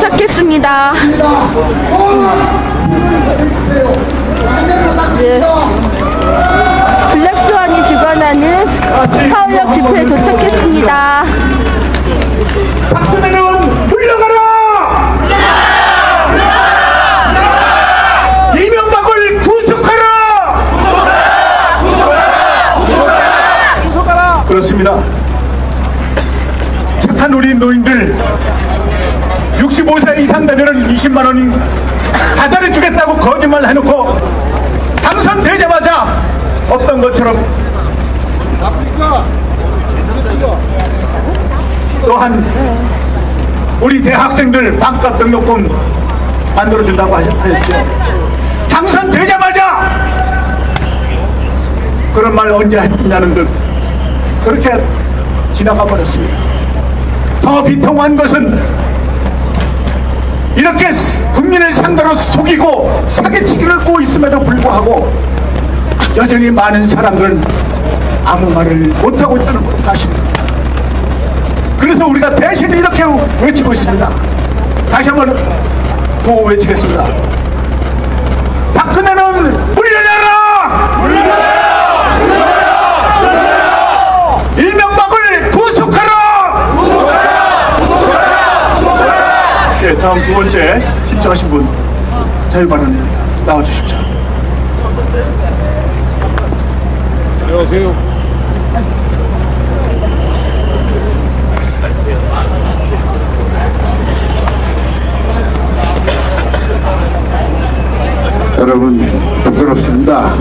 도착했습니다. 네. 블랙스완이 주관하는 서울역 집회에 도착했습니다. 박근혜는 물러가라! 이명박을 구속하라! 그렇습니다. 착한 우리 노인들 65세 이상 되면 20만 원이 다달이 주겠다고 거짓말 해놓고 당선되자마자 없던 것처럼 또한 우리 대학생들 반값 등록금 만들어준다고 하셨죠. 당선되자마자 그런 말 언제 했냐는 듯 그렇게 지나가 버렸습니다. 더 비통한 것은 이렇게 국민을 상대로 속이고 사기치기를 하고 있음에도 불구하고 여전히 많은 사람들은 아무 말을 못하고 있다는 사실입니다. 그래서 우리가 대신 이렇게 외치고 있습니다. 다시 한번 구호 외치겠습니다. 박근혜는 물러나라! 물러나라! 물러나라! 이명박을 구속하라! 구속하라! 구속하라! 구속하라! 네, 다음 두 번째 신청하신 분 자유발언입니다. 나와주십시오. 안녕하세요. 여러분 부끄럽습니다.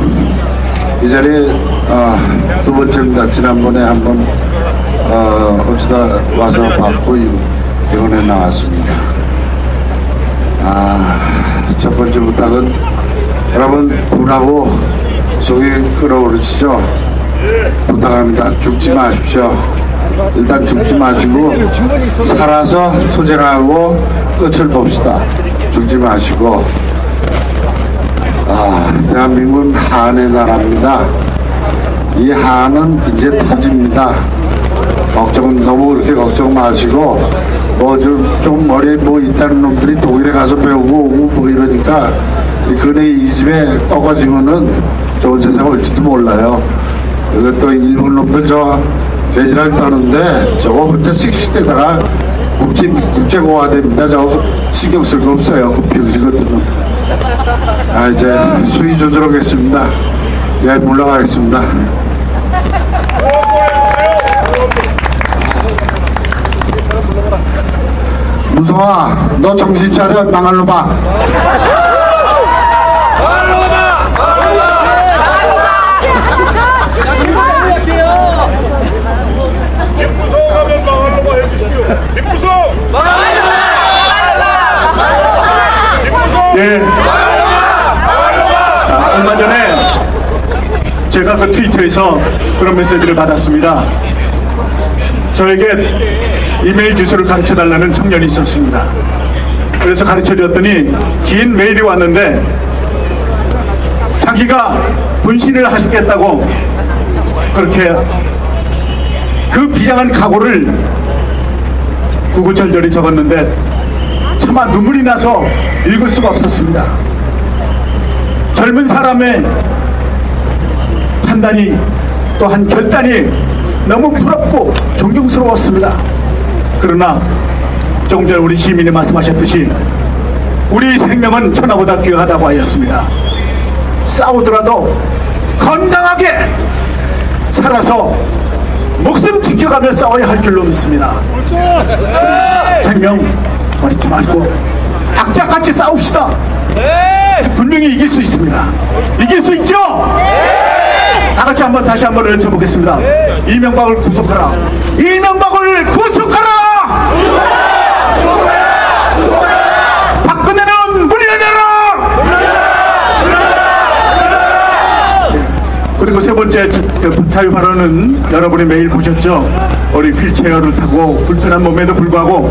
이 자리에 두 번째입니다. 지난번에 한번 어쩌다 와서 받고 이번에 나왔습니다. 첫 번째 부탁은 여러분 분하고 속이 끓어오르시죠? 부탁합니다. 죽지 마십시오. 일단 죽지 마시고 살아서 투쟁하고 끝을 봅시다. 죽지 마시고. 대한민국은 한의 나라입니다. 이 한은 이제 터집니다. 너무 그렇게 걱정 마시고 좀 머리에 뭐 있다는 놈들이 독일에 가서 배우고 오고 뭐 이러니까 근해 이 집에 꺾어지면은 좋은 세상 올지도 몰라요. 이것도 일본 놈들 저 돼지를 떠는데 저거 혼자 씩씩대다가 국제고가 됩니다. 저거 신경 쓸 거 없어요. 그 병신것들은. 이제 수위 조절하겠습니다. 예, 물러가겠습니다. 무서워. 너 정신 차려. 망할 놈아. 입구성하면 망할 놈아 해주십시오. 입구성! 예. 얼마 전에 제가 그 트위터에서 그런 메시지를 받았습니다. 저에게 이메일 주소를 가르쳐 달라는 청년이 있었습니다. 그래서 가르쳐 줬더니 긴 메일이 왔는데 자기가 분신을 하시겠다고 그렇게 그 비장한 각오를 구구절절히 적었는데 차마 눈물이 나서 읽을 수가 없었습니다. 젊은 사람의 판단이 또한 결단이 너무 부럽고 존경스러웠습니다. 그러나 조금 전에 우리 시민이 말씀하셨듯이 우리 생명은 천하보다 귀하다고 하였습니다. 싸우더라도 건강하게 살아서 목숨 지켜가며 싸워야 할 줄로 믿습니다. 생명 버리지 말고 악착같이 싸웁시다. 분명히 이길 수 있습니다. 이길 수 있죠? 다같이 다시 한번 외쳐보겠습니다. 이명박을 구속하라. 이명박을 구속하라. 박근혜는 물러나라. 그리고 세 번째 자유발언은 여러분이 매일 보셨죠? 우리 휠체어를 타고 불편한 몸에도 불구하고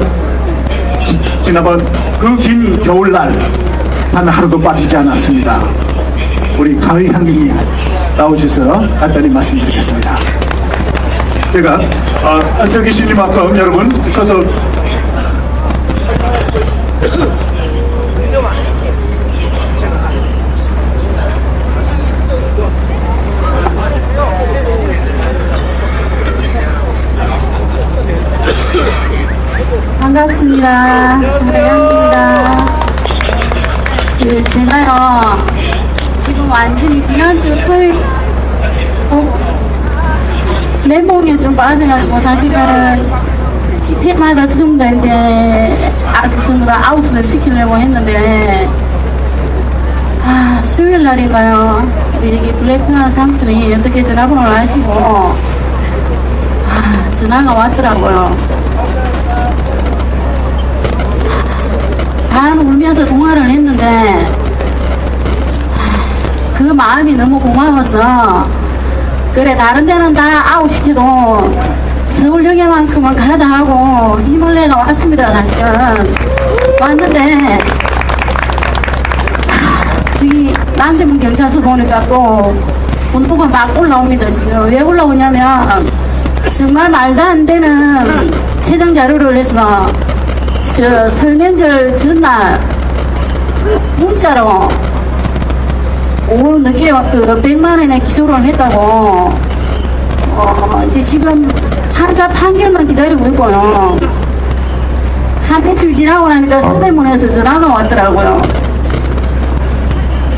지난번 그 긴 겨울날 단 하루도 빠지지 않았습니다. 우리 가의 향기님 나오셔서 간단히 말씀드리겠습니다. 제가 앉아 계시니만큼 여러분 서서 반갑습니다. 반갑습니다. 제가요, 지금 완전히 지난주 토요일 멘붕에 좀 빠져가지고 사실은 집회마다 전부 다 이제 아수순으로 아웃을 시키려고 했는데, 수요일 날인가요? 우리 여기 블랙스완 삼촌이 어떻게 전화번호를 하시고, 전화가 왔더라고요. 반 울면서 통화를 했는데 그 마음이 너무 고마워서 그래 다른 데는 다 아웃시켜도 서울역에만큼은 가자 하고 힘을 내가 왔습니다. 사실은 왔는데 저기 남대문 경찰서 보니까 또 분노가 막 올라옵니다. 지금 왜 올라오냐면 정말 말도 안 되는 채정 자료를 해서 저 설명절 전날 문자로 오후 늦게 그 100만원에 기소를 했다고 이제 지금 한사 판결만 기다리고 있고요. 한 며칠 지나고 나니까 서대문에서 전화가 왔더라고요.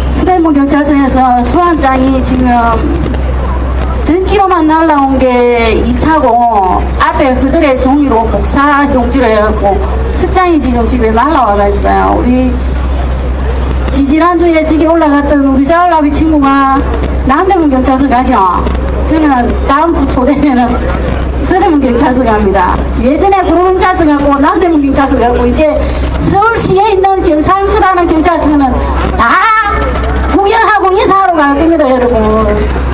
서대문 경찰서에서 소환장이 지금 등기로만 날라온 게 2차고 앞에 그들의 종이로 복사 용지를 해갖고 석장이 지금 집에 날라와가 있어요. 우리 지지난주에 저기 올라갔던 우리 자올라비 친구가 남대문 경찰서 가죠. 저는 다음 주 초되면은 서대문 경찰서 갑니다. 예전에 구로 경찰서 가고 남대문 경찰서 가고 이제 서울시에 있는 경찰서라는 경찰서는 다 구경하고 인사하러 갈 겁니다, 여러분.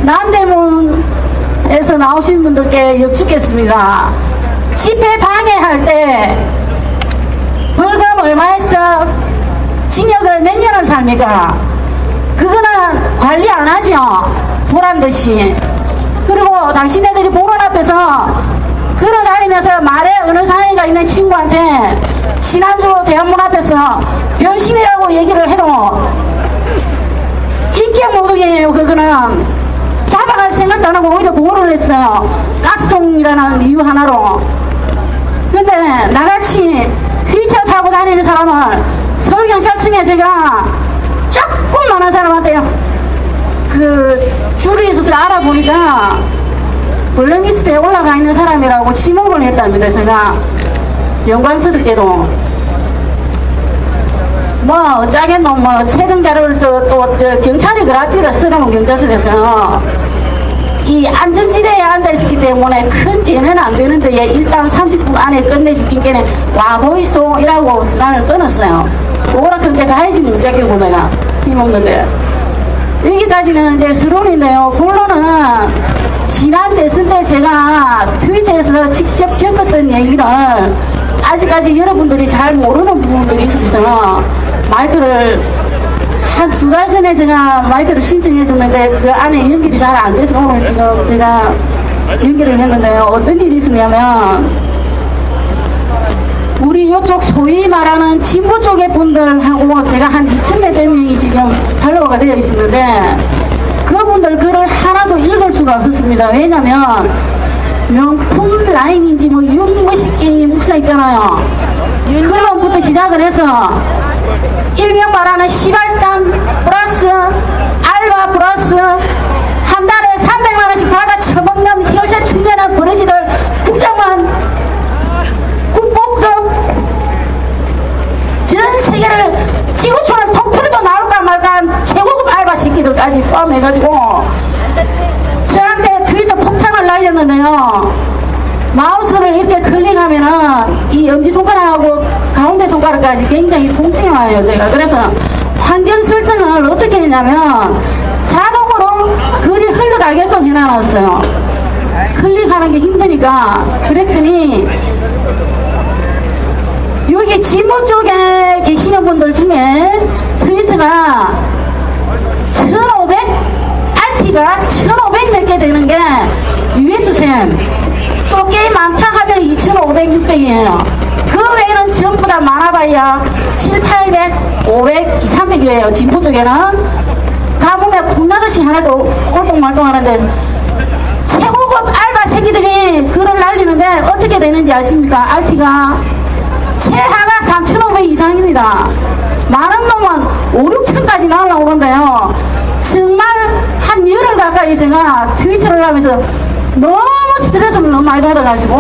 남대문에서 나오신 분들께 여쭙겠습니다. 집회 방해할 때 벌금 얼마에서 징역을 몇 년을 삽니까? 그거는 관리 안 하죠. 보란듯이. 그리고 당신네들이 보는 앞에서 걸어다니면서 말에 어느 사이가 있는 친구한테 지난주 대학문 앞에서 변심이라고 얘기를 해도 인격 모독이에요. 그거는 잡아갈 생각도 안 하고 오히려 보호를 했어요. 가스통이라는 이유 하나로. 근데 나같이 휠체어 타고 다니는 사람을 서울경찰청에 제가 조금만한 사람한테 그 줄이 있어서 알아보니까 블랙리스트에 올라가 있는 사람이라고 지목을 했답니다. 제가 영광스럽게도 뭐 어쩌겠노 뭐 채정자를 또 경찰이 그랍니다. 서대문 경찰서에서 이 안전지대에 앉아있었기 때문에 큰 죄는 안 되는데 일단 30분 안에 끝내주긴 게네 와보이소 이라고 전화를 끊었어요. 오라 근데 가야지 문자기고 내가 힘없는데 여기까지는 이제 서론인데요. 본론은 지난 대선 때 제가 트위터에서 직접 겪었던 얘기를 아직까지 여러분들이 잘 모르는 부분들이 있었어요. 마이크를 한 2달 전에 제가 마이크를 신청했었는데 그 안에 연결이 잘 안 돼서 오늘 지금 제가 연결을 했는데요. 어떤 일이 있었냐면 우리 이쪽 소위 말하는 진보 쪽의 분들하고 제가 한 2,000몇 명이 지금 팔로워가 되어 있었는데 그분들 글을 하나도 읽을 수가 없었습니다. 왜냐면 명품 라인인지 뭐 윤머시기 목사 있잖아요. 그런부터 시작을 해서 일명 말하는 시발단 플러스 알바 플러스 한 달에 300만원씩 받아 처먹는 혈세 충전한 버러지들 국장만 국보급 전 세계를 지구촌을 통틀어도 나올까 말까 한 최고급 알바 새끼들까지 포함해가지고 저한테 트위터 폭탄을 날렸는데요. 마우스를 이렇게 클릭하면은 이 엄지손가락하고 가운데 손가락까지 굉장히 통증이 와요. 제가 그래서 환경 설정을 어떻게 했냐면 자동으로 글이 흘러가게끔 해놔놨어요. 클릭하는 게 힘드니까. 그랬더니 여기 진보 쪽에 계시는 분들 중에 트위터가 1500 RT가 1500 몇 개 되는 게 유해수쌤 쫓게 많다 하면 2500, 600이에요. 그 외에는 전부 다 많아봐야 7, 800, 500, 300이래요. 진보 쪽에는. 가보면 콩나듯이 하나도 올동말동 하는데 최고급 알바 새끼들이 글을 날리는데 어떻게 되는지 아십니까? RT가 최하가 3,500 이상입니다. 많은 놈은 5, 6천까지 날라오는데요. 정말 한 열흘 가까이 제가 트위터를 하면서 너무 스트레스를 너무 많이 받아가지고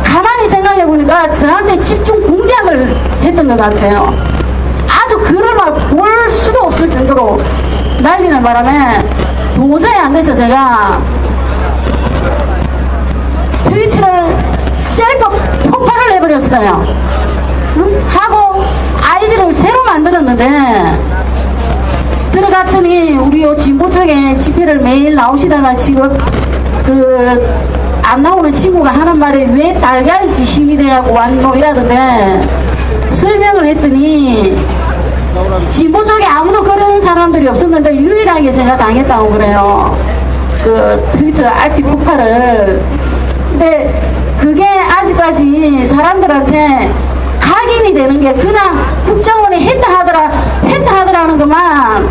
가만히 생각해보니까 저한테 집중 공략을 했던 것 같아요. 아주 글을 막 볼 수도 없을 정도로 날리는 바람에 도저히 안 돼서 제가 트위터를 셀프 폭발을 해버렸어요. 응? 하고 아이디를 새로 만들었는데 들어갔더니 우리 요 진보 쪽에 집회를 매일 나오시다가 지금 안 나오는 친구가 하는 말이 왜 달걀 귀신이 돼갖고 왔노 이라던데 설명을 했더니 진보 쪽에 아무도 그런 사람들이 없었는데 유일하게 제가 당했다고 그래요. 그 트위터 RT 폭발을. 근데 그게 아직까지 사람들한테 각인이 되는 게 그냥 국정원이 했다 하더라 하는 것만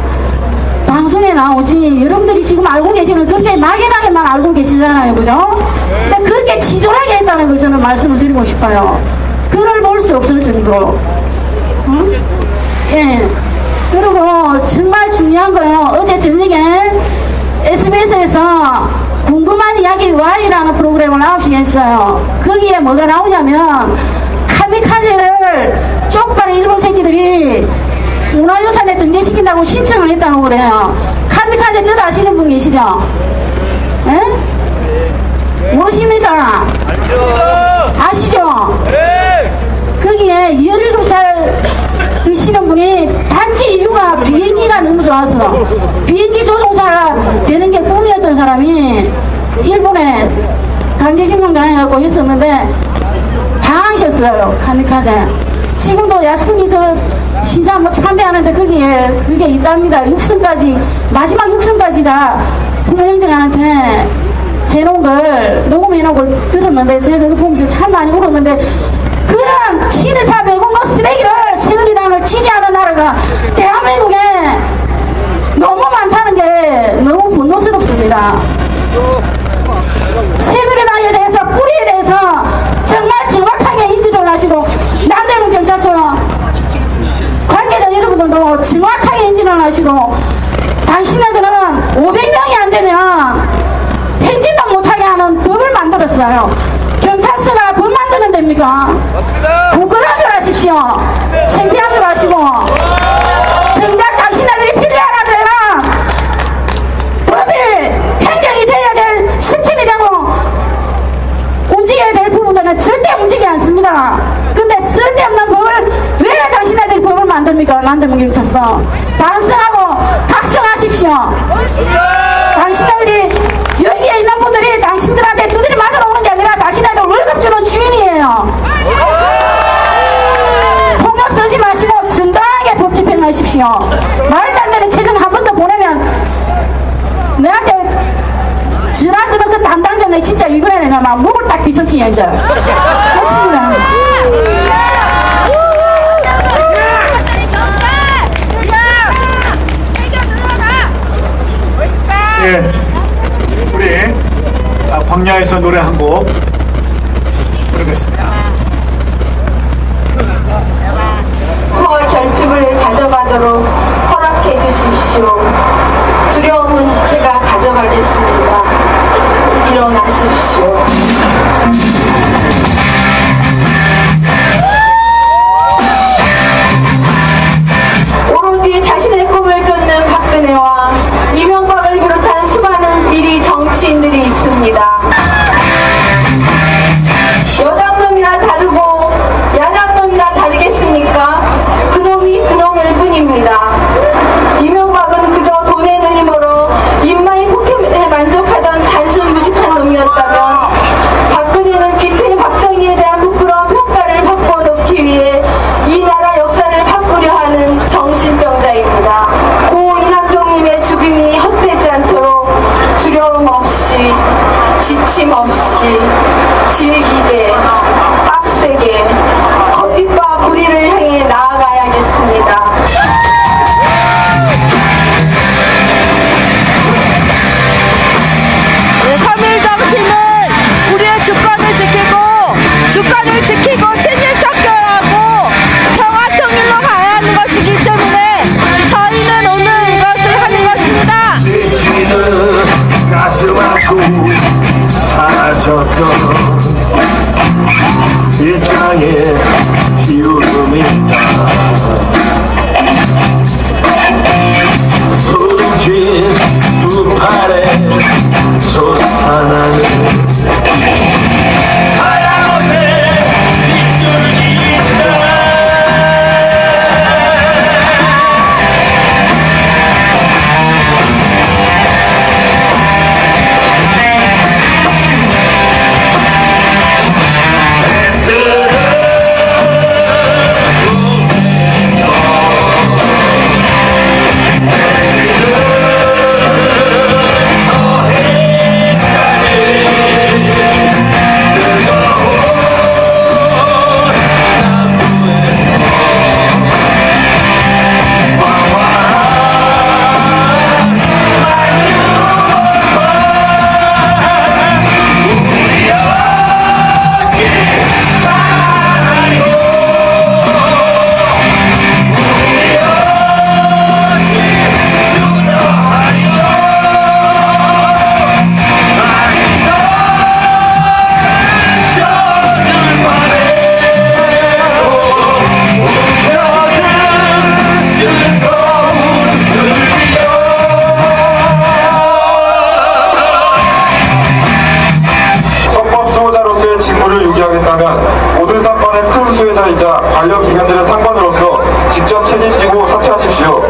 방송에 나오지 여러분들이 지금 알고 계시는 그렇게 막연하게만 알고 계시잖아요. 그죠? 근데 그렇게 치졸하게 했다는 걸 저는 말씀을 드리고 싶어요. 글을 볼 수 없을 정도로. 응? 예. 그리고 정말 중요한 거요. 어제 저녁에 SBS에서 궁금한 이야기 Y라는 프로그램을 9시에 했어요. 거기에 뭐가 나오냐면 카미카제를 쪽발의 일본 새끼들이 문화유산에 등재시킨다고 신청을 했다고 그래요. 카미카제 뜻 아시는 분 계시죠? 예? 모르십니까? 아시죠? 거기에 17살 드시는 분이 단지 이유가 비행기가 너무 좋았어. 비행기 조종사가 되는 게 꿈이었던 사람이 일본에 강제징용 당해갖고 했었는데 당하셨어요. 카미카제. 지금도 야스쿠니 시사 참배하는데 거기에 그게 있답니다. 6선까지 마지막 6선까지 다 부모님들한테 해놓은 걸 녹음해놓은 걸 들었는데 제가 그거 보면서 참 많이 울었는데 그런 친일파 매국노 쓰레기를 새누리당을 지지하는 나라가 대한민국에 너무 많다는 게 너무 분노스럽습니다. 새누리당에 대해서 뿌리에 대해서 정말 정확하게 인지를 하시고 남대문 경찰서 관계자 여러분들도 정확하게 인지를 하시고 당신네들은 500명이 안 되면 행진도 못하게 하는 법을 만들었어요. 경찰서가 법 만드는 데입니까? 부끄러운 줄 아십시오. 창피한 줄 아시고 정작 당신네들이 필요하다면 법이 행정이 돼야 될 실천이 되고 움직여야 될 부분들은 절대 움직이지 않습니다. 근데 쓸데없는 법을 왜 당신네들이 법을 만듭니까? 남대문 경찰서 반성하고 각성하십시오. 당신네들이 여기에 있는 분들이 당신들한테 두드리 맞으러 오는 게 아니라 당신네들 월급 주는 주인이에요. 폭력 쓰지 마시고 정당하게 법 집행하십시오. 말도 안 되는 재정 한 번 더 보내면 내한테 전화 끊은 그 담당자 내 진짜 이번에는 막 목을 딱 비틀기야 이제. 끝입니다. 예, 우리 광야에서 노래 한 곡 부르겠습니다. 후원 결핍을 가져가도록 허락해 주십시오. 두려움은 제가 가져가겠습니다. 일어나십시오. 오로지 자신의 꿈을 쫓는 박근혜와 이명박을 비롯한 수많은 비리 정치인들이 있습니다. 여당놈이나 다르고 야당놈이나 다르겠습니까? 그놈이 그놈일 뿐입니다. 이명박은 그저 돈에 눈이 멀어 입마의 포켓에 만족하던 단순 무식한 놈이었다면 박근혜는 만드는 상관으로서 직접 책임지고 사퇴하십시오.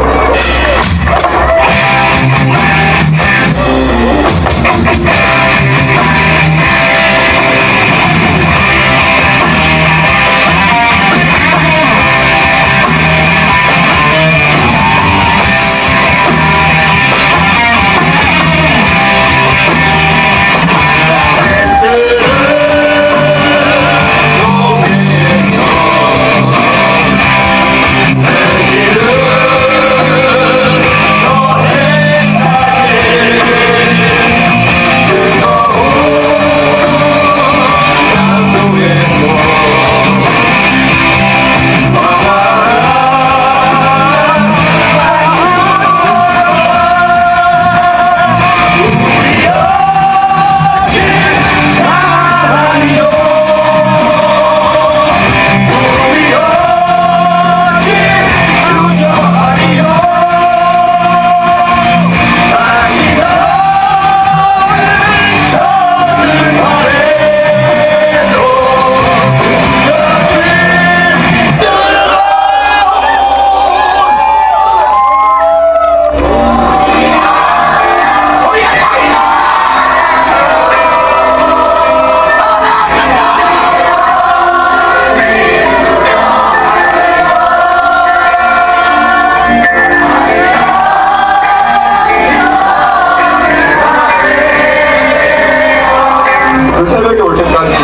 그 새벽에 올 때까지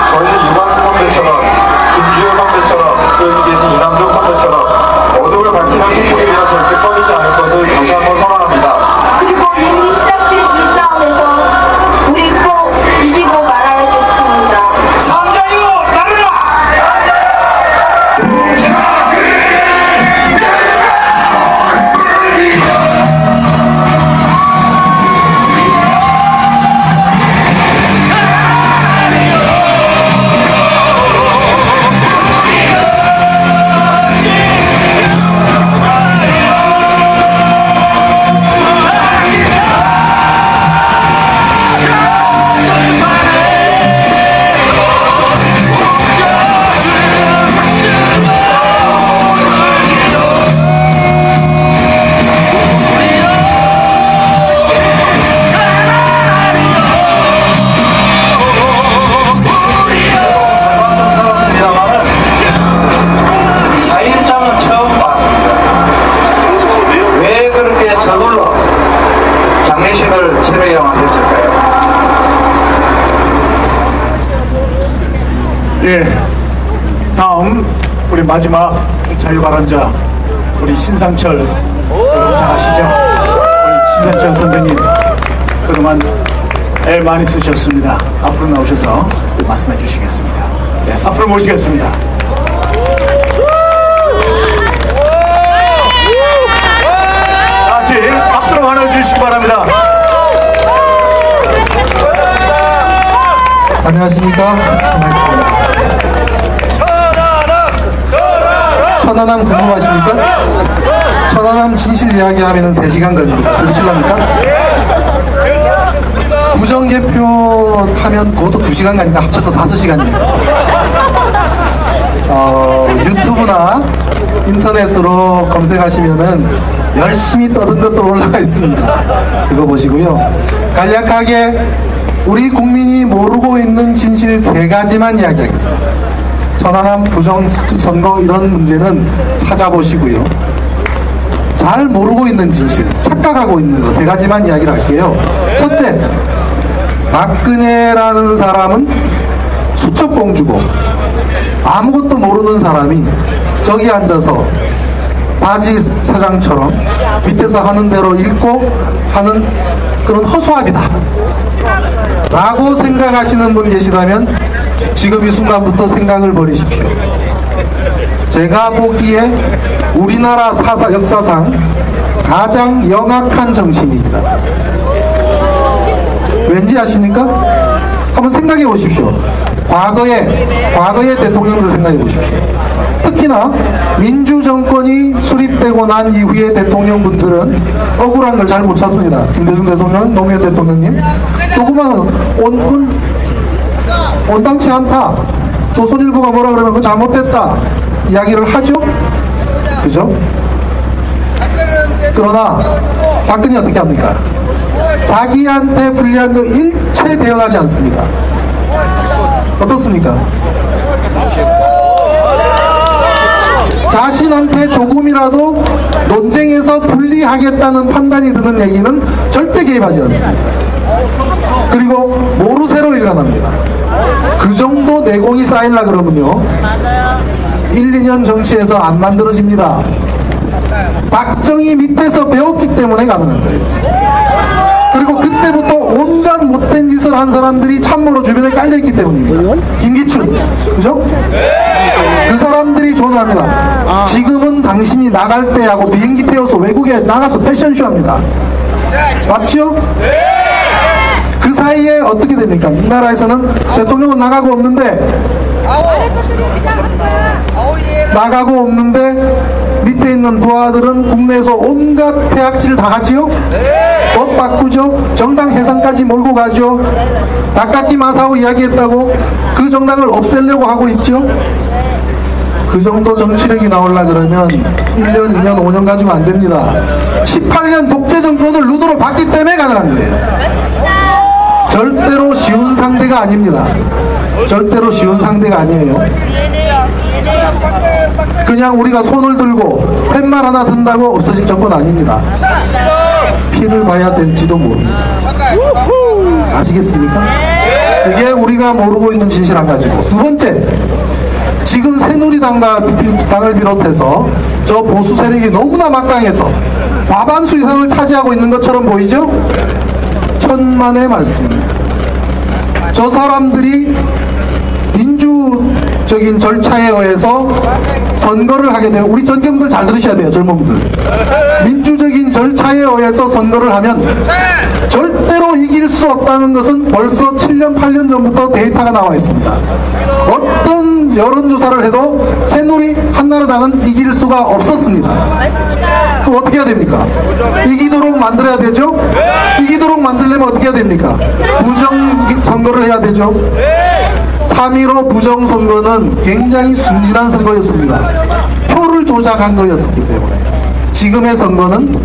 저희는 유관수 선배처럼 김규현 선배처럼 또 여기 계신 이남종 선배처럼 어둠을 밝히는 촛불이 되어 절대 꺼지지 않을 것을 다시 한번 선언합니다. 그리고 이미 시작된 이 싸움에서 우리 꼭 이기고 말아야겠습니다. 상자이고 나르라! 예, 다음 우리 마지막 자유발언자 우리 신상철 여러분 잘 아시죠? 우리 신상철 선생님 그동안 애 많이 쓰셨습니다. 앞으로 나오셔서 말씀해 주시겠습니다. 네, 앞으로 모시겠습니다. 같이 박수로 환호해 주시기 바랍니다. 안녕하십니까, 신상철입니다. 천안함 궁금하십니까? 천안함 진실 이야기하면 3시간 걸립니다. 들으실랍니까? 부정개표 하면 그것도 2시간 가니까 합쳐서 5시간입니다. 유튜브나 인터넷으로 검색하시면은 열심히 떠든 것들 올라가 있습니다. 그거 보시고요. 간략하게 우리 국민이 모르고 있는 진실 3가지만 이야기하겠습니다. 천안함 부정선거 이런 문제는 찾아보시고요. 잘 모르고 있는 진실, 착각하고 있는 거 3가지만 이야기를 할게요. 첫째, 박근혜라는 사람은 수첩공주고 아무것도 모르는 사람이 저기 앉아서 바지 사장처럼 밑에서 하는 대로 읽고 하는 그런 허수아비다 라고 생각하시는 분 계시다면 지금 이 순간부터 생각을 버리십시오. 제가 보기에 우리나라 역사상 가장 영악한 정치인입니다. 왠지 아십니까? 한번 생각해 보십시오. 과거의 대통령들 생각해 보십시오. 특히나 민주정권이 수립되고 난 이후의 대통령분들은 억울한 걸 잘 못 찾습니다. 김대중 대통령, 노무현 대통령님 조그만 온당치 않다. 조선일보가 뭐라 그러면 그거 잘못됐다. 이야기를 하죠. 그죠? 그러나 박근혜 어떻게 합니까? 자기한테 불리한 거 일체 대응하지 않습니다. 어떻습니까? 자신한테 조금이라도 논쟁에서 불리하겠다는 판단이 드는 얘기는 절대 개입하지 않습니다. 그리고 모르쇠로 일관합니다. 그 정도 내공이 쌓이려 그러면요 1, 2년 정치에서 안 만들어집니다. 박정희 밑에서 배웠기 때문에 가능한 거예요. 그리고 그때부터 온갖 못된 짓을 한 사람들이 참모로 주변에 깔려있기 때문입니다. 김기춘, 그죠? 그 사람들이 조언합니다. 지금은 당신이 나갈 때하고 비행기 태워서 외국에 나가서 패션쇼 합니다. 맞죠? 그 사이에 어떻게 됩니까? 이 나라에서는 대통령은 나가고 없는데 밑에 있는 부하들은 국내에서 온갖 폐악질 다 하지요? 법 바꾸죠? 정당 해산까지 몰고 가죠? 다카키 마사오 이야기했다고 그 정당을 없애려고 하고 있죠? 그 정도 정치력이 나오려 그러면 1년, 2년, 5년 가지고 안 됩니다. 18년 독재 정권을 루드로 봤기 때문에 가능한 거예요. 절대로 쉬운 상대가 아닙니다. 절대로 쉬운 상대가 아니에요. 그냥 우리가 손을 들고 펜만 하나 든다고 없어질 정권 아닙니다. 피를 봐야 될지도 모릅니다. 아시겠습니까? 그게 우리가 모르고 있는 진실 한 가지고, 두 번째, 지금 새누리당을 비롯해서 저 보수 세력이 너무나 막강해서 과반수 이상을 차지하고 있는 것처럼 보이죠? 천만의 말씀입니다. 저 사람들이 민주적인 절차에 의해서 선거를 하게 되면, 우리 전경들 잘 들으셔야 돼요, 젊은 분들. 민주적인 절차에 의해서 선거를 하면 절대로 이길 수 없다는 것은 벌써 7년, 8년 전부터 데이터가 나와 있습니다. 어떤 여론조사를 해도 새누리 한나라당은 이길 수가 없었습니다. 그럼 어떻게 해야 됩니까? 이기도록 만들어야 되죠? 이기도록 만들려면 어떻게 해야 됩니까? 부정선거를 해야 되죠? 3.15 부정선거는 굉장히 순진한 선거였습니다. 표를 조작한 거였기 때문에. 지금의 선거는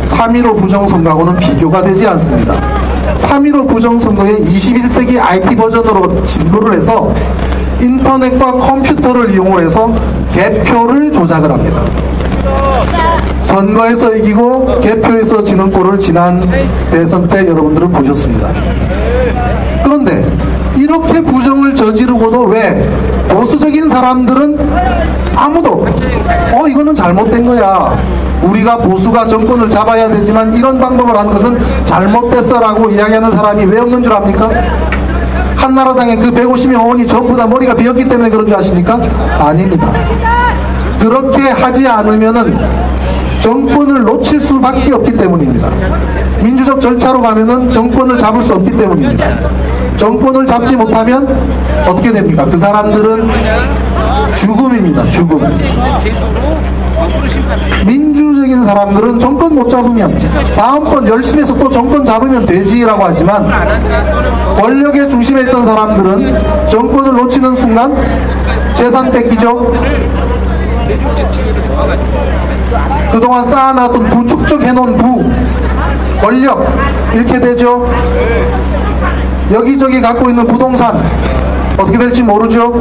3.15 부정선거하고는 비교가 되지 않습니다. 3.15 부정선거의 21세기 IT 버전으로 진도를 해서 인터넷과 컴퓨터를 이용해서 개표를 조작을 합니다. 선거에서 이기고 개표에서 지는 꼴을 지난 대선 때 여러분들은 보셨습니다. 그런데 이렇게 부정을 저지르고도 왜 보수적인 사람들은 아무도 이거는 잘못된 거야, 우리가 보수가 정권을 잡아야 되지만 이런 방법을 하는 것은 잘못됐어 라고 이야기하는 사람이 왜 없는 줄 압니까? 한나라당의 그 150명 의원이 전부 다 머리가 비었기 때문에 그런 줄 아십니까? 아닙니다. 그렇게 하지 않으면은 정권을 놓칠 수밖에 없기 때문입니다. 민주적 절차로 가면은 정권을 잡을 수 없기 때문입니다. 정권을 잡지 못하면 어떻게 됩니까? 그 사람들은 죽음입니다. 죽음. 민주적인 사람들은 정권 못 잡으면 다음번 열심히 해서 또 정권 잡으면 되지라고 하지만, 권력의 중심에 있던 사람들은 정권을 놓치는 순간 재산 뺏기죠. 그동안 쌓아놨던 축적해놓은 권력 잃게 되죠. 여기저기 갖고 있는 부동산 어떻게 될지 모르죠.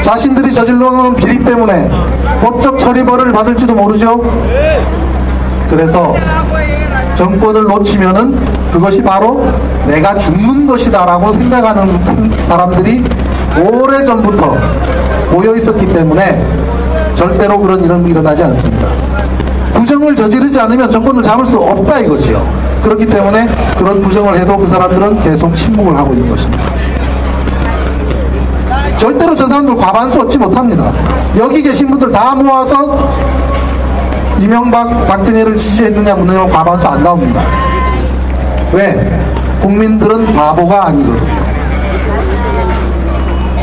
자신들이 저질러놓은 비리 때문에 법적 처리벌을 받을지도 모르죠. 그래서 정권을 놓치면은 그것이 바로 내가 죽는 것이다 라고 생각하는 사람들이 오래전부터 모여 있었기 때문에 절대로 그런 일은 일어나지 않습니다. 부정을 저지르지 않으면 정권을 잡을 수 없다 이거지요. 그렇기 때문에 그런 부정을 해도 그 사람들은 계속 침묵을 하고 있는 것입니다. 절대로 저 사람들 과반수 얻지 못합니다. 여기 계신 분들 다 모아서 이명박, 박근혜를 지지했느냐 묻느냐 과반수 안 나옵니다. 왜? 국민들은 바보가 아니거든요.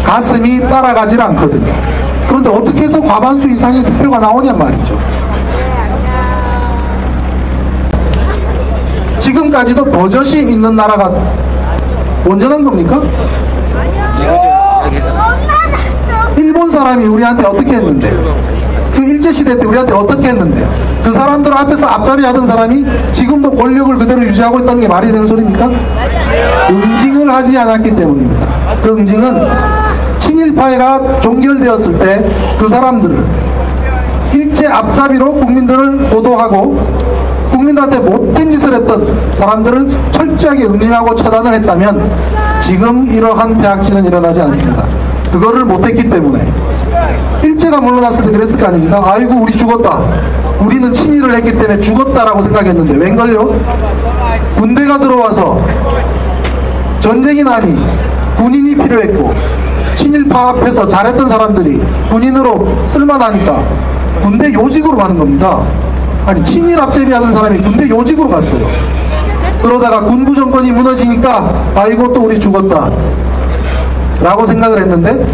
가슴이 따라가질 않거든요. 그런데 어떻게 해서 과반수 이상의 득표가 나오냔 말이죠. 지금까지도 버젓이 있는 나라가 온전한 겁니까? 1년 일본 사람이 우리한테 어떻게 했는데, 그 일제시대 때 우리한테 어떻게 했는데, 그 사람들 앞에서 앞잡이 하던 사람이 지금도 권력을 그대로 유지하고 있다는 게 말이 되는 소리입니까? 응징을 하지 않았기 때문입니다. 그 응징은 친일파가 종결되었을 때 그 사람들을 일제 앞잡이로 국민들을 호도하고 국민들한테 못된 짓을 했던 사람들을 철저하게 응징하고 처단을 했다면 지금 이러한 폐악질은 일어나지 않습니다. 그거를 못했기 때문에 일제가 물러났을 때 그랬을 거 아닙니까? 아이고 우리 죽었다, 우리는 친일을 했기 때문에 죽었다라고 생각했는데 웬걸요? 군대가 들어와서 전쟁이 나니 군인이 필요했고 친일파 앞에서 잘했던 사람들이 군인으로 쓸만하니까 군대 요직으로 가는 겁니다. 아니 친일 앞제비 하던 사람이 군대 요직으로 갔어요. 그러다가 군부 정권이 무너지니까 아이고 또 우리 죽었다 라고 생각을 했는데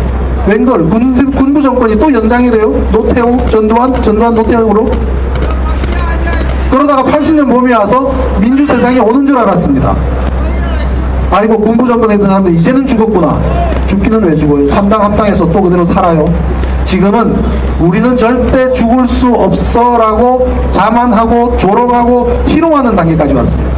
웬걸 군부 정권이 또 연장이 돼요. 노태우, 전두환 노태우로. 그러다가 80년 봄이 와서 민주 세상이 오는 줄 알았습니다. 아이고 군부 정권에 있던 사람들 이제는 죽었구나. 죽기는 왜 죽어요? 3당 합당해서 또 그대로 살아요. 지금은 우리는 절대 죽을 수 없어 라고 자만하고 조롱하고 희롱하는 단계까지 왔습니다.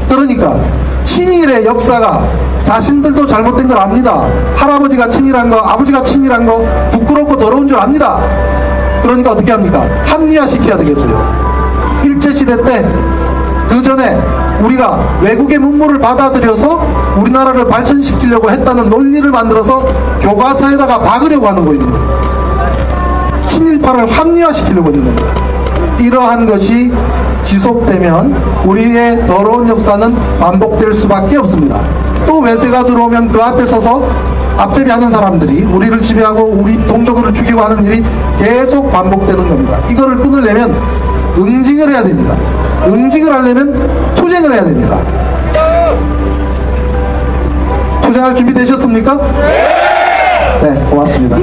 그러니까 친일의 역사가 자신들도 잘못된 걸 압니다. 할아버지가 친일한 거, 아버지가 친일한 거 부끄럽고 더러운 줄 압니다. 그러니까 어떻게 합니까? 합리화시켜야 되겠어요. 일제시대 때 그 전에 우리가 외국의 문물을 받아들여서 우리나라를 발전시키려고 했다는 논리를 만들어서 교과서에다가 박으려고 하는 거 있는 겁니다. 친일파를 합리화시키려고 있는 겁니다. 이러한 것이 지속되면 우리의 더러운 역사는 반복될 수밖에 없습니다. 또 외세가 들어오면 그 앞에 서서 앞제비 하는 사람들이 우리를 지배하고 우리 동족을 죽이고 하는 일이 계속 반복되는 겁니다. 이거를 끊으려면 응징을 해야 됩니다. 응징을 하려면 투쟁을 해야 됩니다. 투쟁할 준비 되셨습니까? 네, 고맙습니다.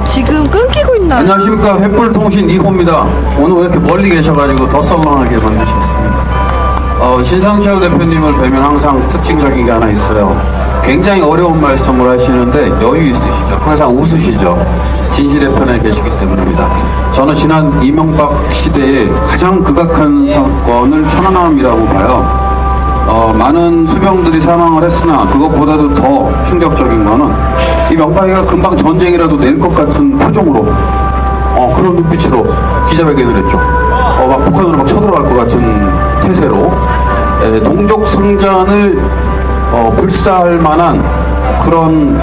지금 끊기고 있나요? 안녕하십니까. 횃불통신 2호입니다. 오늘 왜 이렇게 멀리 계셔가지고 더 썰렁하게 만드셨습니다. 신상철 대표님을 뵈면 항상 특징적인 게 하나 있어요. 굉장히 어려운 말씀을 하시는데 여유 있으시죠. 항상 웃으시죠. 진실의 편에 계시기 때문입니다. 저는 지난 이명박 시대에 가장 극악한 사건을 천안함이라고 봐요. 많은 수병들이 사망을 했으나 그것보다도 더 충격적인 거는 이 명박이가 금방 전쟁이라도 낼 것 같은 표정으로 그런 눈빛으로 기자회견을 했죠. 막 북한으로 막 쳐들어갈 것 같은 태세로 동족 성전을 불사할 만한 그런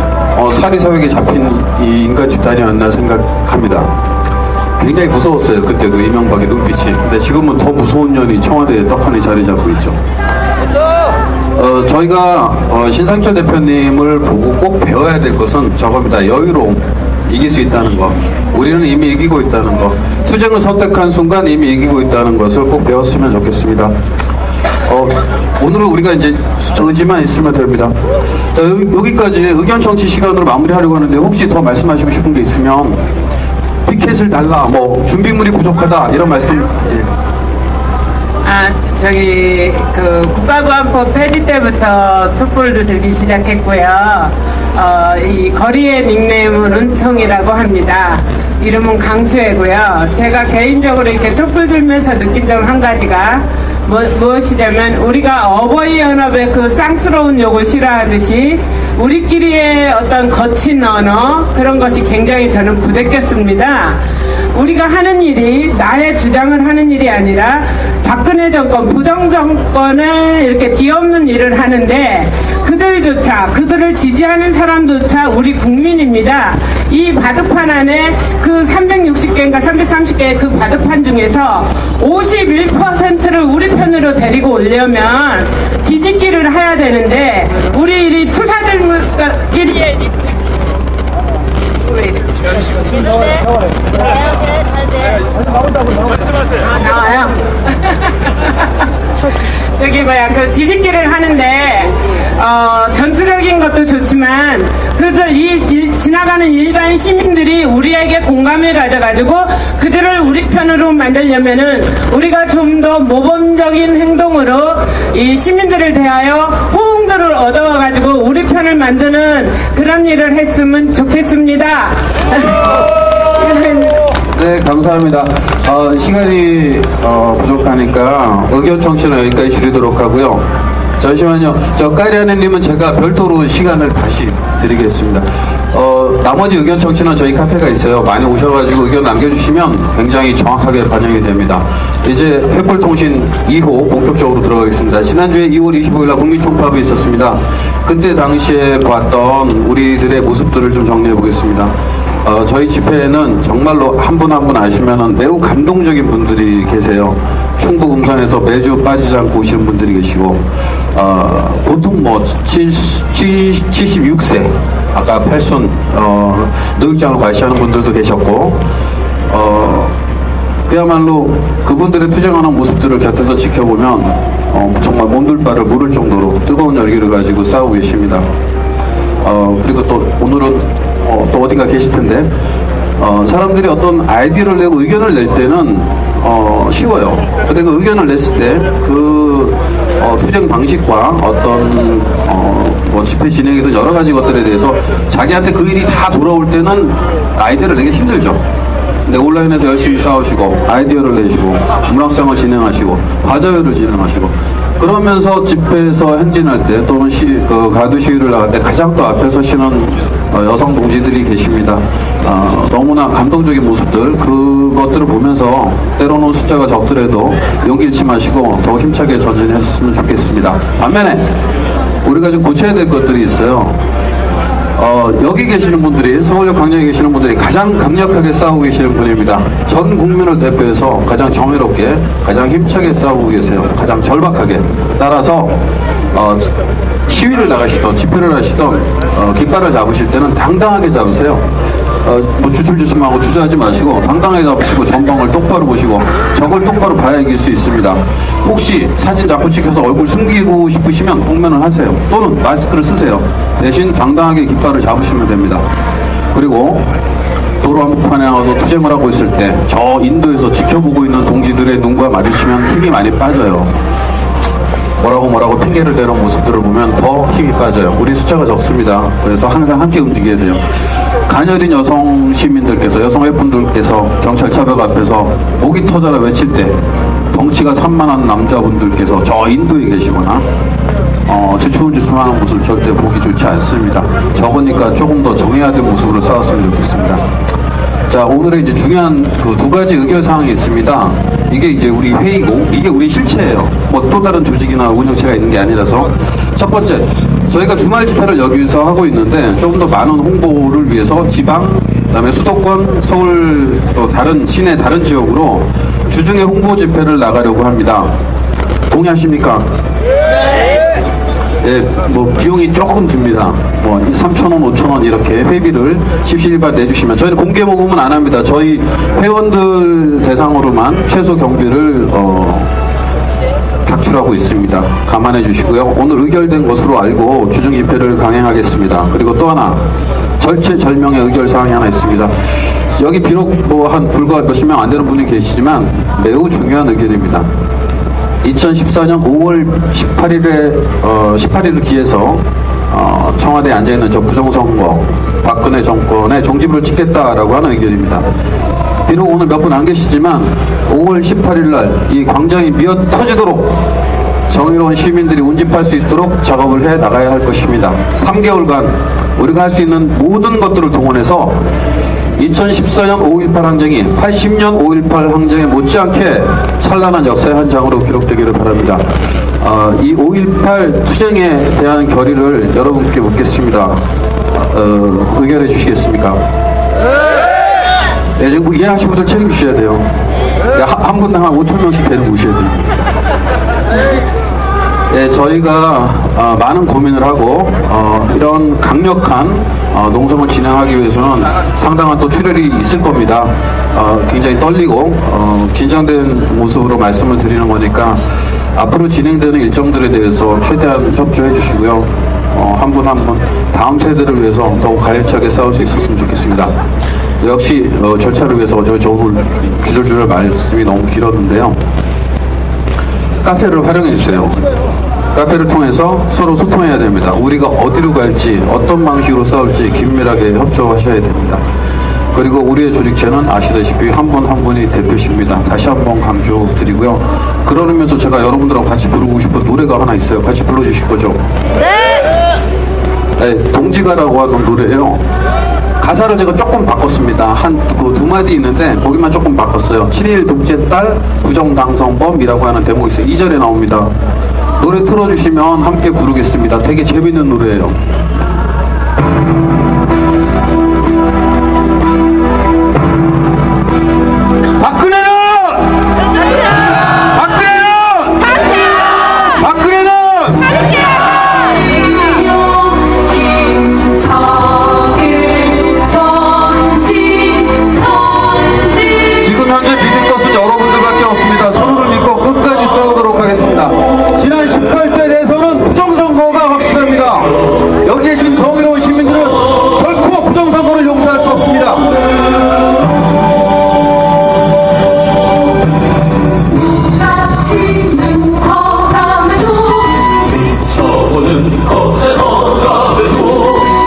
사리사욕에 잡힌 이 인간 집단이었나 생각합니다. 굉장히 무서웠어요. 그때도 이명박의 눈빛이. 근데 지금은 더 무서운 년이 청와대에 떡하니 자리 잡고 있죠. 저희가 신상철 대표님을 보고 꼭 배워야 될 것은 저겁니다. 여유로움. 이길 수 있다는 거. 우리는 이미 이기고 있다는 거. 투쟁을 선택한 순간 이미 이기고 있다는 것을 꼭 배웠으면 좋겠습니다. 오늘은 우리가 이제 의지만 있으면 됩니다. 자, 여기까지 의견 정치 시간으로 마무리하려고 하는데 혹시 더 말씀하시고 싶은 게 있으면 피켓을 달라, 뭐 준비물이 부족하다 이런 말씀. 국가보안법 폐지 때부터 촛불도 들기 시작했고요. 이 거리의 닉네임은 은총이라고 합니다. 이름은 강수혜고요. 제가 개인적으로 이렇게 촛불 들면서 느낀 점 한 가지가 무엇이냐면 우리가 어버이 연합의 그 쌍스러운 욕을 싫어하듯이 우리끼리의 어떤 거친 언어 그런 것이 굉장히 저는 부대꼈습니다. 우리가 하는 일이 나의 주장을 하는 일이 아니라 박근혜 정권, 부정정권을 이렇게 뒤엎는 일을 하는데 그들조차, 그들을 지지하는 사람조차 우리 국민입니다. 이 바둑판 안에 그 360개인가 330개의 그 바둑판 중에서 51%를 우리 편으로 데리고 오려면 뒤집기를 해야 되는데 우리 이 투사들끼리의 왜 이래? 나와요. 저기 그 뒤집기를 하는데 전투적인 것도 좋지만 그래도 지나가는 일반 시민들이 우리에게 공감을 가져가지고 그들을 우리 편으로 만들려면은 우리가 좀 더 모범적인 행동으로 이 시민들을 대하여 호응도를 얻어가지고 우리 편을 만드는 그런 일을 했으면 좋겠습니다. 네, 감사합니다. 시간이 부족하니까 의견 청취는 여기까지 줄이도록 하고요. 잠시만요. 저 까리아네님은 제가 별도로 시간을 다시 드리겠습니다. 나머지 의견 청취는 저희 카페가 있어요. 많이 오셔가지고 의견 남겨주시면 굉장히 정확하게 반영이 됩니다. 이제 횃불통신 2호 본격적으로 들어가겠습니다. 지난주에 2월 25일날 국민총파업이 있었습니다. 그때 당시에 봤던 우리들의 모습들을 좀 정리해 보겠습니다. 저희 집회에는 정말로 한 분 한 분 아시면은 매우 감동적인 분들이 계세요. 충북 음성에서 매주 빠지지 않고 오시는 분들이 계시고, 보통 뭐 76세, 아까 팔순 노육장을 과시하는 분들도 계셨고, 그야말로 그분들의 투쟁하는 모습들을 곁에서 지켜보면 정말 몸둘 바를 모를 정도로 뜨거운 열기를 가지고 싸우고 계십니다. 그리고 또 오늘은 또 어딘가 계실 텐데, 사람들이 어떤 아이디어를 내고 의견을 낼 때는 쉬워요. 근데 그 의견을 냈을 때 그 투쟁 방식과 어떤 뭐 집회 진행이든 여러 가지 것들에 대해서 자기한테 그 일이 다 돌아올 때는 아이디어를 내기 힘들죠. 근데 온라인에서 열심히 싸우시고 아이디어를 내시고 문학상을 진행하시고 과자회를 진행하시고 그러면서 집회에서 행진할 때 또는 그 가두 시위를 나갈 때 가장 또 앞에 서시는 여성 동지들이 계십니다. 너무나 감동적인 모습들, 그것들을 보면서 때로는 숫자가 적더라도 용기 잃지 마시고 더 힘차게 전진했으면 좋겠습니다. 반면에 우리가 좀 고쳐야 될 것들이 있어요. 여기 계시는 분들이, 서울역 광장에 계시는 분들이 가장 강력하게 싸우고 계시는 분입니다. 전 국민을 대표해서 가장 정의롭게, 가장 힘차게 싸우고 계세요. 가장 절박하게. 따라서 시위를 나가시던, 집회를 하시던 깃발을 잡으실 때는 당당하게 잡으세요. 뭐 주춤주춤하고 주저하지 마시고 당당하게 잡으시고 전방을 똑바로 보시고 저걸 똑바로 봐야 이길 수 있습니다. 혹시 사진 자꾸 찍혀서 얼굴 숨기고 싶으시면 복면을 하세요. 또는 마스크를 쓰세요. 대신 당당하게 깃발을 잡으시면 됩니다. 그리고 도로 한복판에 나와서 투쟁을 하고 있을 때 저 인도에서 지켜보고 있는 동지들의 눈과 마주치면 힘이 많이 빠져요. 뭐라고 핑계를 대는 모습들을 보면 더 힘이 빠져요. 우리 숫자가 적습니다. 그래서 항상 함께 움직여야 돼요. 가녀린 여성 시민들께서, 여성 회원분들께서 경찰 차벽 앞에서 목이 터져라 외칠 때 덩치가 산만한 남자분들께서 저 인도에 계시거나 주춤주춤하는 모습 절대 보기 좋지 않습니다. 적으니까 조금 더 정해야 될 모습으로 싸웠으면 좋겠습니다. 자, 오늘의 이제 중요한 그 두 가지 의결사항이 있습니다. 이게 이제 우리 회의고, 이게 우리 실체예요. 뭐 또 다른 조직이나 운영체가 있는 게 아니라서. 첫 번째, 저희가 주말 집회를 여기서 하고 있는데 조금 더 많은 홍보를 위해서 지방, 그다음에 수도권, 서울 또 다른 시내 다른 지역으로 주중에 홍보 집회를 나가려고 합니다. 동의하십니까? 예, 뭐 비용이 조금 듭니다. 뭐 3,000원, 5,000원 이렇게 회비를 십시일반 내주시면 저희는 공개 모금은 안 합니다. 저희 회원들 대상으로만 최소 경비를 각출하고 있습니다. 감안해 주시고요. 오늘 의결된 것으로 알고 주중 집회를 강행하겠습니다. 그리고 또 하나 절체절명의 의결사항이 하나 있습니다. 여기 비록 뭐 한 불과 몇십 명 안 되는 분이 계시지만 매우 중요한 의결입니다. 2014년 5월 18일을 기해서 청와대에 앉아있는 저 부정선거 박근혜 정권의 종지부를 찍겠다라고 하는 의견입니다. 비록 오늘 몇 분 안 계시지만 5월 18일 날 이 광장이 미어 터지도록 정의로운 시민들이 운집할 수 있도록 작업을 해 나가야 할 것입니다. 3개월간 우리가 할 수 있는 모든 것들을 동원해서 2014년 5.18 항쟁이 80년 5.18 항쟁에 못지않게 찬란한 역사의 한 장으로 기록되기를 바랍니다. 이 5.18 투쟁에 대한 결의를 여러분께 묻겠습니다. 의결해 주시겠습니까? 네, 이해하신 분들 책임지셔야 돼요. 한 분당 한 5,000명씩 데리고 오셔야 됩니다. 네, 저희가 많은 고민을 하고 이런 강력한 농성을 진행하기 위해서는 상당한 또 출혈이 있을 겁니다. 굉장히 떨리고 긴장된 모습으로 말씀을 드리는 거니까 앞으로 진행되는 일정들에 대해서 최대한 협조해 주시고요. 한 분 한 분 다음 세대를 위해서 더욱 가열차게 싸울 수 있었으면 좋겠습니다. 역시 절차를 위해서 저 오늘 주저주저 말씀이 너무 길었는데요. 카페를 활용해 주세요. 카페를 통해서 서로 소통해야 됩니다. 우리가 어디로 갈지 어떤 방식으로 싸울지 긴밀하게 협조하셔야 됩니다. 그리고 우리의 조직체는 아시다시피 한 분 한 분이 대표십니다. 다시 한번 강조드리고요. 그러면서 제가 여러분들하고 같이 부르고 싶은 노래가 하나 있어요. 같이 불러주실 거죠? 네, 동지가라고 하는 노래예요. 가사를 제가 조금 바꿨습니다. 두 마디 있는데 거기만 조금 바꿨어요. 7.1 독재 딸 부정당선범이라고 하는 대목이 있어요. 2절에 나옵니다. 노래 틀어주시면 함께 부르겠습니다. 되게 재밌는 노래예요. 박근혜는! 지금 현재 믿을 것은 여러분들밖에 없습니다. 서로를 믿고 끝까지 싸우도록 하겠습니다. 지난 18대 대선은 부정선거가 확실합니다. 여기 계신 정의로운 시민들은 결코 부정선거를 용서할 수 없습니다. 미쳐보는 것에 어감에도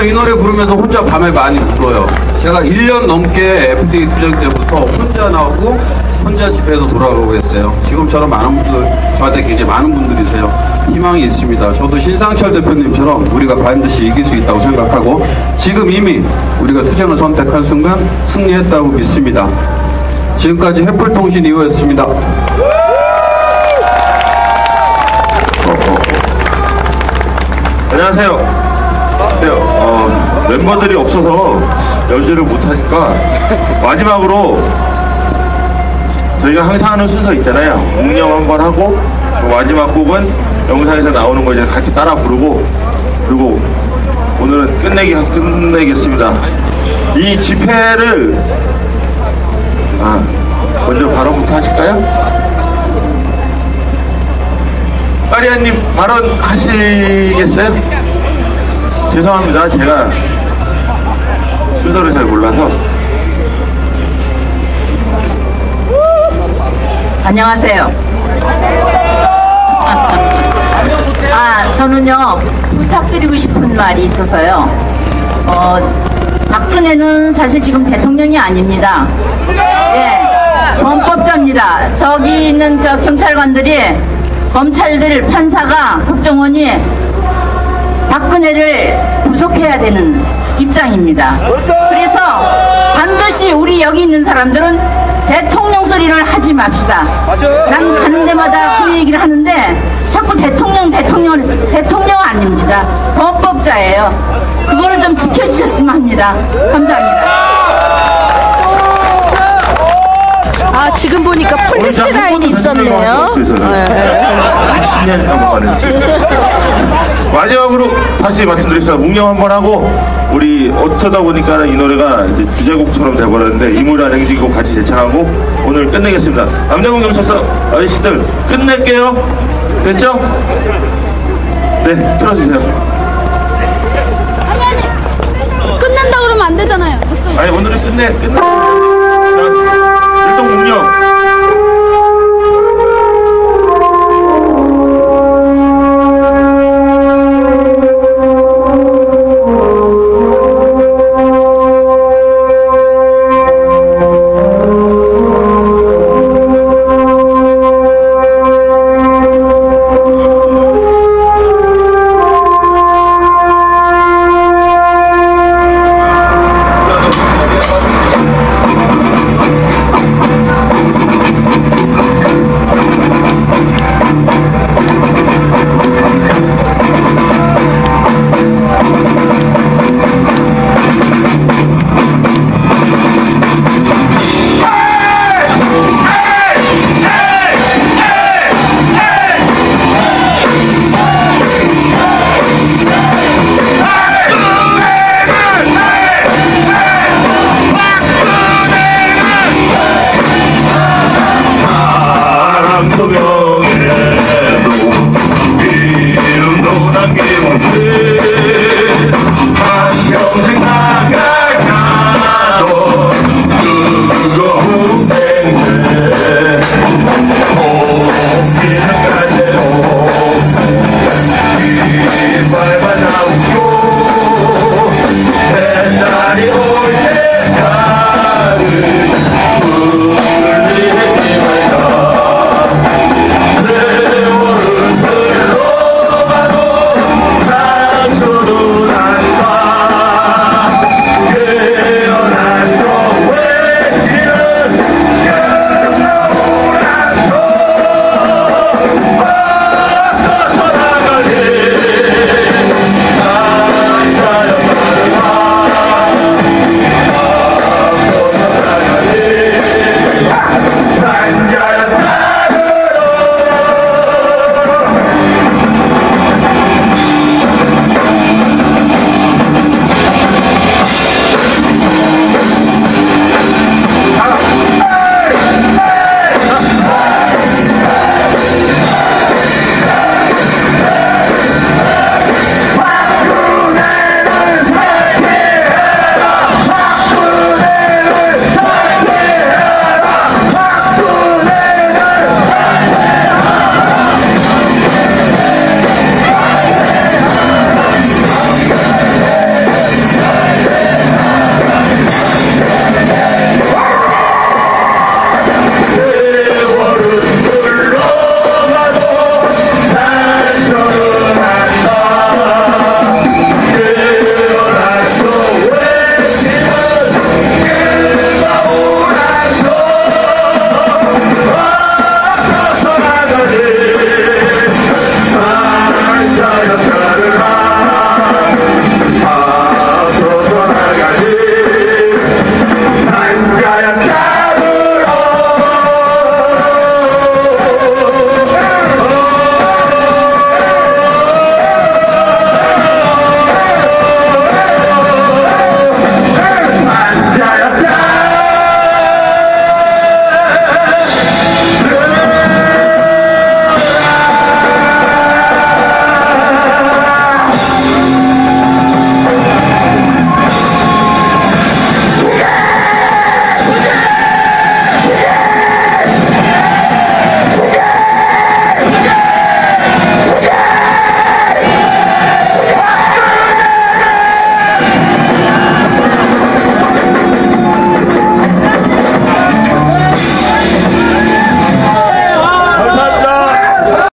이 노래 부르면서 혼자 밤에 많이 울어요. 제가 1년 넘게 FTA 투쟁 때부터 혼자 나오고 혼자 집에서 돌아가고 했어요. 지금처럼 많은 분들, 저한테 굉장히 많은 분들이세요. 희망이 있습니다. 저도 신상철 대표님처럼 우리가 반드시 이길 수 있다고 생각하고 지금 이미 우리가 투쟁을 선택한 순간 승리했다고 믿습니다. 지금까지 횃불통신 이호였습니다. 안녕하세요. 멤버들이 없어서 연주를 못하니까 마지막으로 저희가 항상 하는 순서 있잖아요. 묵념 한번 하고 마지막 곡은 영상에서 나오는 거 이제 같이 따라 부르고 그리고 오늘은 끝내겠습니다. 이 집회를 먼저 발언부터 하실까요? 까리아님 발언 하시겠어요? 죄송합니다. 제가 순서를 잘 몰라서. 안녕하세요. 저는요 부탁드리고 싶은 말이 있어서요. 박근혜는 사실 지금 대통령이 아닙니다. 예, 범법자입니다. 저기 있는 저 경찰관들이, 검찰들, 판사가, 국정원이 박근혜를 부족해야 되는 입장입니다. 그래서 반드시 우리 여기 있는 사람들은 대통령 소리를 하지 맙시다. 난 가는 데마다 그 얘기를 하는데 자꾸 대통령 아닙니다. 범법자예요. 그거를 좀 지켜주셨으면 합니다. 감사합니다. 아, 지금 보니까 폴리스 라인이 있었네요. 10년 넘어가는지. 마지막으로 다시 말씀드립시다. 묵념 한번 하고 우리 어쩌다 보니까 이 노래가 이제 주제곡처럼 돼버렸는데 이물한 행진곡 같이 재창하고 오늘 끝내겠습니다. 남대문경찰서 아저씨들 끝낼게요. 됐죠? 네, 틀어주세요. 끝낸다 그러면 안 되잖아요. 아니 오늘은 끝내. 자, 일동 묵념. 야